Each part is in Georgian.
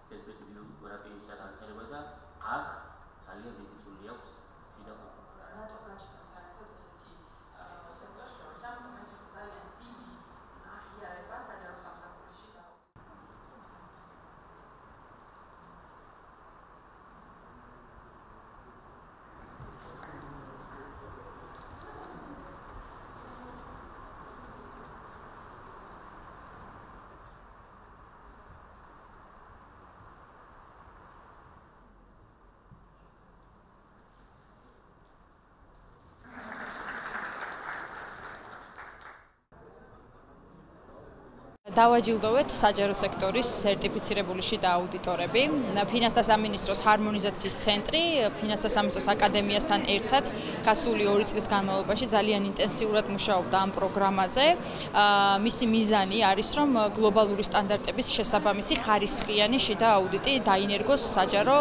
სერტიფიკატის განვითარება და აქ ძალიან დიდი წვლილი აქვს შიდა კულტურას. რატო გაჩნდა საერთოდ ესეთი სექტორი, რომ ეს ძალიან დიდი აღიარება საჯარო სამსახურში და დავაჯილდოვეთ საჯარო სექტორის სერტიფიცირებული შიდა აუდიტორები. ფინანსთა სამინისტროს ჰარმონიზაციის ცენტრი, ფინანსთა სამინისტროს აკადემიასთან ერთად გასული 2 წლის განმავლობაში ძალიან ინტენსიურად მუშაობდა ამ პროგრამაზე. მისი მიზანი არის, რომ გლობალური სტანდარტების შესაბამისი ხარისხიანი შიდა აუდიტი დაინერგოს საჯარო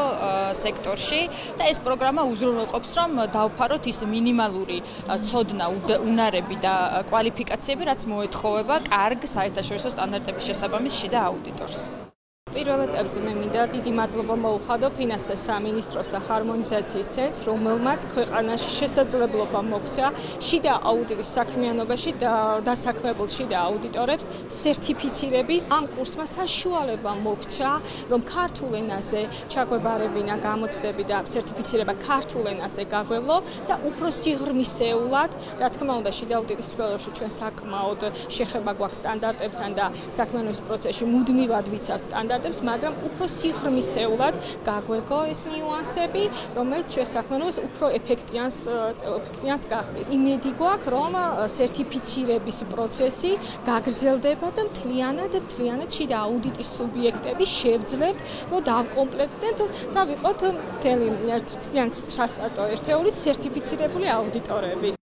სექტორში და ეს პროგრამა უზრუნველყოფს, რომ დავფაროთ ის მინიმალური ცოდნა, უნარები და კვალიფიკაციები, რაც მოეთხოვება კარგ საერთაშორისო სტანდარტების შესაბამის შიდა აუდიტორს. პირველ ეტაპზე მე მინდა დიდი მადლობა მოუხადო ფინანსთა სამინისტროს და ჰარმონიზაციის ცენტრს, რომელმაც ქვეყანაში შესაძლებლობა მოგვცა შიდა აუდიტის საქმიანობაში დასაქმებულ შიდა აუდიტორებს სერტიფიცირების ამ კურსმა საშუალება მოგვცა, რომ ქართულ ენაზე ჩაგვებარებინა გამოცდები და სერტიფიცირება ქართულ ენაზე გაგვევლო და უფრო სიღრმისეულად, რა თქმა უნდა, შიდა აუდიტის სფეროში ჩვენ საკმაოდ შეხება გვაქვს სტანდარტებთან და საქმიანობის პროცესში მუდმივად ვიცავ სტანდარტებს, მაგრამ უფრო სიღრმისეულად გაგვეგო ეს ნიუანსები, რომელიც ჩვენ საქმიანობას უფრო ეფექტიანს გახდის. იმედი გვაქვს, რომ სერტიფიცირების პროცესი გაგრძელდება და მთლიანად შიდა აუდიტის სუბიექტები შევძლებთ, რომ დავკომპლექტდეთ და ვიყოთ მთელი 100 ერთეულით სერტიფიცირებული აუდიტორები.